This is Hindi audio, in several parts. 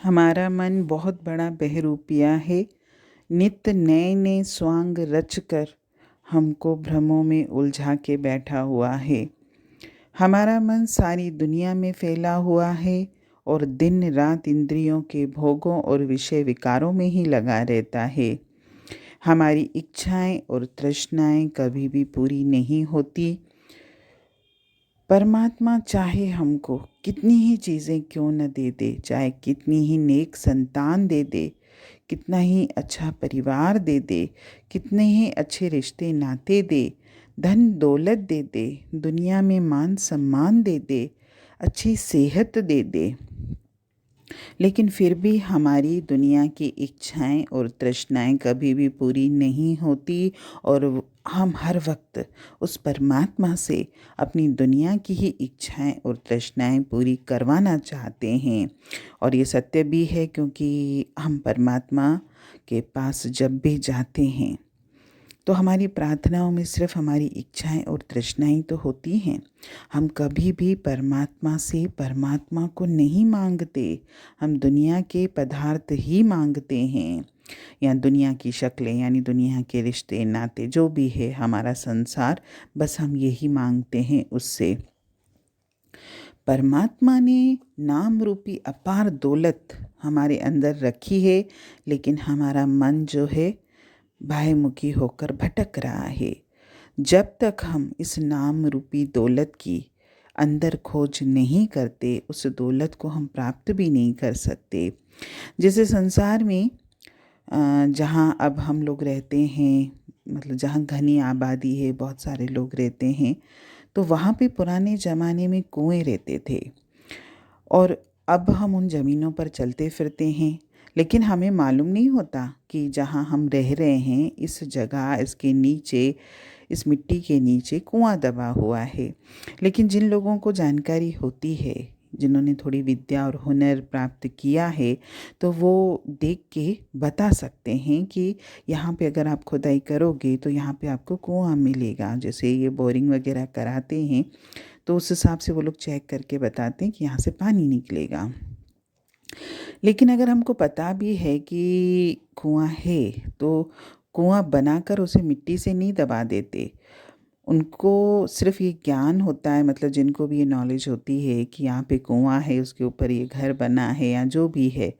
हमारा मन बहुत बड़ा बहरूपिया है। नित्य नए नए स्वांग रचकर हमको भ्रमों में उलझा के बैठा हुआ है। हमारा मन सारी दुनिया में फैला हुआ है और दिन रात इंद्रियों के भोगों और विषय विकारों में ही लगा रहता है। हमारी इच्छाएं और तृष्णाएं कभी भी पूरी नहीं होती। परमात्मा चाहे हमको कितनी ही चीज़ें क्यों न दे दे, चाहे कितनी ही नेक संतान दे दे, कितना ही अच्छा परिवार दे दे, कितने ही अच्छे रिश्ते नाते दे, धन दौलत दे दे, दुनिया में मान सम्मान दे दे, अच्छी सेहत दे दे, लेकिन फिर भी हमारी दुनिया की इच्छाएं और तृष्णाएं कभी भी पूरी नहीं होती और हम हर वक्त उस परमात्मा से अपनी दुनिया की ही इच्छाएं और तृष्णाएं पूरी करवाना चाहते हैं। और ये सत्य भी है, क्योंकि हम परमात्मा के पास जब भी जाते हैं तो हमारी प्रार्थनाओं में सिर्फ हमारी इच्छाएं और तृष्णाएं तो होती हैं। हम कभी भी परमात्मा से परमात्मा को नहीं मांगते। हम दुनिया के पदार्थ ही मांगते हैं, या दुनिया की शक्लें, यानी दुनिया के रिश्ते नाते जो भी है हमारा संसार, बस हम यही मांगते हैं उससे। परमात्मा ने नाम रूपी अपार दौलत हमारे अंदर रखी है, लेकिन हमारा मन जो है बाह्यमुखी होकर भटक रहा है। जब तक हम इस नाम रूपी दौलत की अंदर खोज नहीं करते, उस दौलत को हम प्राप्त भी नहीं कर सकते। जैसे संसार में जहाँ अब हम लोग रहते हैं, मतलब जहाँ घनी आबादी है, बहुत सारे लोग रहते हैं, तो वहाँ पे पुराने ज़माने में कुएं रहते थे और अब हम उन ज़मीनों पर चलते फिरते हैं, लेकिन हमें मालूम नहीं होता कि जहाँ हम रह रहे हैं इस जगह, इसके नीचे, इस मिट्टी के नीचे कुआं दबा हुआ है। लेकिन जिन लोगों को जानकारी होती है, जिन्होंने थोड़ी विद्या और हुनर प्राप्त किया है, तो वो देख के बता सकते हैं कि यहाँ पे अगर आप खुदाई करोगे तो यहाँ पे आपको कुआं मिलेगा। जैसे ये बोरिंग वगैरह कराते हैं तो उस हिसाब से वो लोग चेक करके बताते हैं कि यहाँ से पानी निकलेगा। लेकिन अगर हमको पता भी है कि कुआं है तो कुआं बनाकर उसे मिट्टी से नहीं दबा देते। उनको सिर्फ ये ज्ञान होता है, मतलब जिनको भी ये नॉलेज होती है कि यहाँ पे कुआं है, उसके ऊपर ये घर बना है या जो भी है,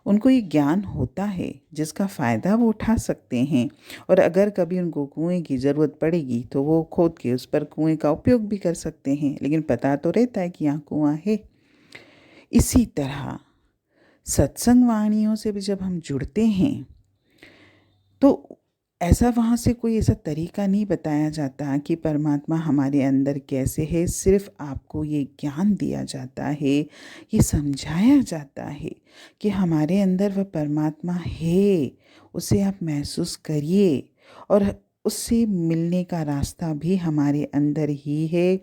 उनको ये ज्ञान होता है जिसका फ़ायदा वो उठा सकते हैं। और अगर कभी उनको कुएं की ज़रूरत पड़ेगी तो वो खोद के उस पर कुएं का उपयोग भी कर सकते हैं, लेकिन पता तो रहता है कि यहाँ कुआं है। इसी तरह सत्संग वाणियों से भी जब हम जुड़ते हैं तो ऐसा वहाँ से कोई ऐसा तरीका नहीं बताया जाता कि परमात्मा हमारे अंदर कैसे है। सिर्फ आपको ये ज्ञान दिया जाता है, ये समझाया जाता है कि हमारे अंदर वह परमात्मा है, उसे आप महसूस करिए और उससे मिलने का रास्ता भी हमारे अंदर ही है।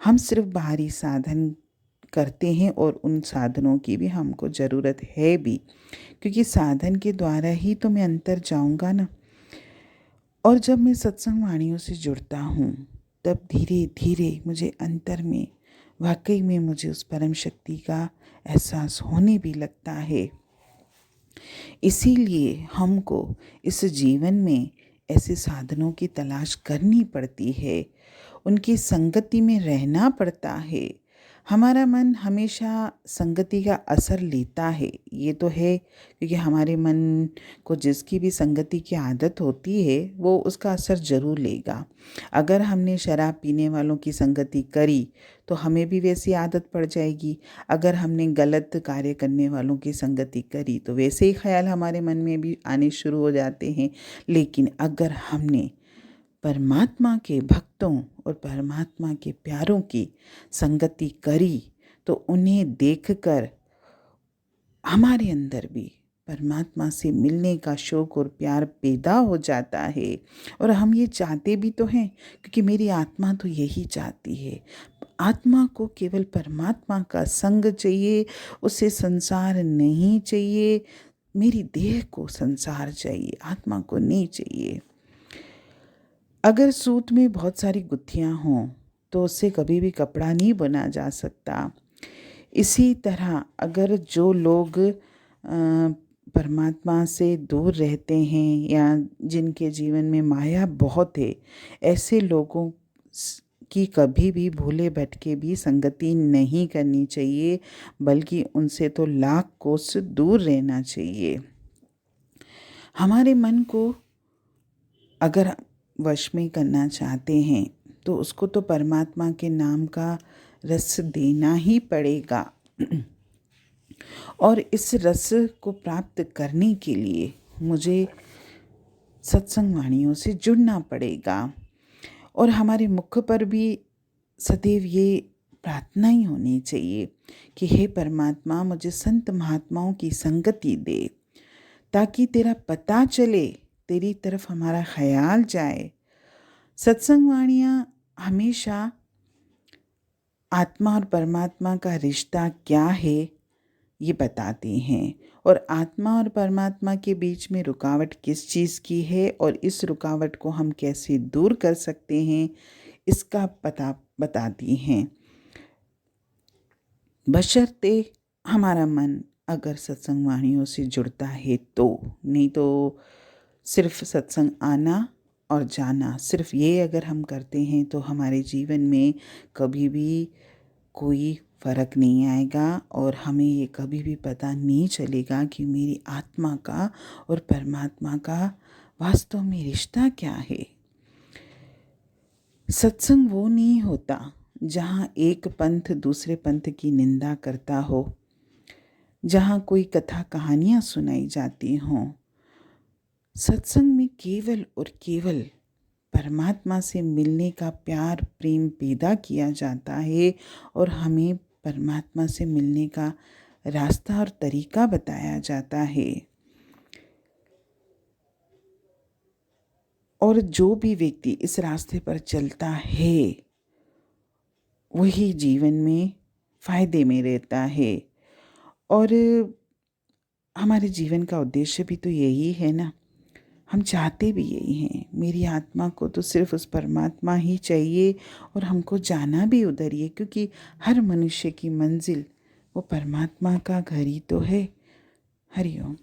हम सिर्फ बाहरी साधन करते हैं और उन साधनों की भी हमको ज़रूरत है भी, क्योंकि साधन के द्वारा ही तो मैं अंतर जाऊंगा ना। और जब मैं सत्संग वाणियों से जुड़ता हूँ तब धीरे धीरे मुझे अंतर में वाकई में मुझे उस परम शक्ति का एहसास होने भी लगता है। इसीलिए हमको इस जीवन में ऐसे साधनों की तलाश करनी पड़ती है, उनकी संगति में रहना पड़ता है। हमारा मन हमेशा संगति का असर लेता है, ये तो है, क्योंकि हमारे मन को जिसकी भी संगति की आदत होती है वो उसका असर ज़रूर लेगा। अगर हमने शराब पीने वालों की संगति करी तो हमें भी वैसी आदत पड़ जाएगी। अगर हमने गलत कार्य करने वालों की संगति करी तो वैसे ही ख्याल हमारे मन में भी आने शुरू हो जाते हैं। लेकिन अगर हमने परमात्मा के भक्तों और परमात्मा के प्यारों की संगति करी तो उन्हें देखकर हमारे अंदर भी परमात्मा से मिलने का शौक और प्यार पैदा हो जाता है। और हम ये चाहते भी तो हैं, क्योंकि मेरी आत्मा तो यही चाहती है। आत्मा को केवल परमात्मा का संग चाहिए, उसे संसार नहीं चाहिए। मेरी देह को संसार चाहिए, आत्मा को नहीं चाहिए। अगर सूत में बहुत सारी गुत्थियाँ हों तो उससे कभी भी कपड़ा नहीं बुना जा सकता। इसी तरह अगर जो लोग परमात्मा से दूर रहते हैं या जिनके जीवन में माया बहुत है, ऐसे लोगों की कभी भी भूले भटके भी संगति नहीं करनी चाहिए, बल्कि उनसे तो लाख कोस दूर रहना चाहिए। हमारे मन को अगर वश में करना चाहते हैं तो उसको तो परमात्मा के नाम का रस देना ही पड़ेगा। और इस रस को प्राप्त करने के लिए मुझे सत्संग वाणियों से जुड़ना पड़ेगा। और हमारे मुख पर भी सदैव ये प्रार्थना ही होनी चाहिए कि हे परमात्मा, मुझे संत महात्माओं की संगति दे, ताकि तेरा पता चले, तेरी तरफ हमारा ख्याल जाए। सत्संग वाणियाँ हमेशा आत्मा और परमात्मा का रिश्ता क्या है ये बताती हैं, और आत्मा और परमात्मा के बीच में रुकावट किस चीज़ की है और इस रुकावट को हम कैसे दूर कर सकते हैं इसका पता बताती हैं, बशर्ते हमारा मन अगर सत्संग वाणियों से जुड़ता है तो। नहीं तो सिर्फ सत्संग आना और जाना, सिर्फ ये अगर हम करते हैं तो हमारे जीवन में कभी भी कोई फ़र्क नहीं आएगा और हमें ये कभी भी पता नहीं चलेगा कि मेरी आत्मा का और परमात्मा का वास्तव में रिश्ता क्या है। सत्संग वो नहीं होता जहाँ एक पंथ दूसरे पंथ की निंदा करता हो, जहाँ कोई कथा कहानियाँ सुनाई जाती हों। सत्संग में केवल और केवल परमात्मा से मिलने का प्यार प्रेम पैदा किया जाता है और हमें परमात्मा से मिलने का रास्ता और तरीका बताया जाता है। और जो भी व्यक्ति इस रास्ते पर चलता है वही जीवन में फ़ायदे में रहता है। और हमारे जीवन का उद्देश्य भी तो यही है ना, हम चाहते भी यही हैं। मेरी आत्मा को तो सिर्फ उस परमात्मा ही चाहिए और हमको जाना भी उधर ही है, क्योंकि हर मनुष्य की मंजिल वो परमात्मा का घर ही तो है। हरि ओम।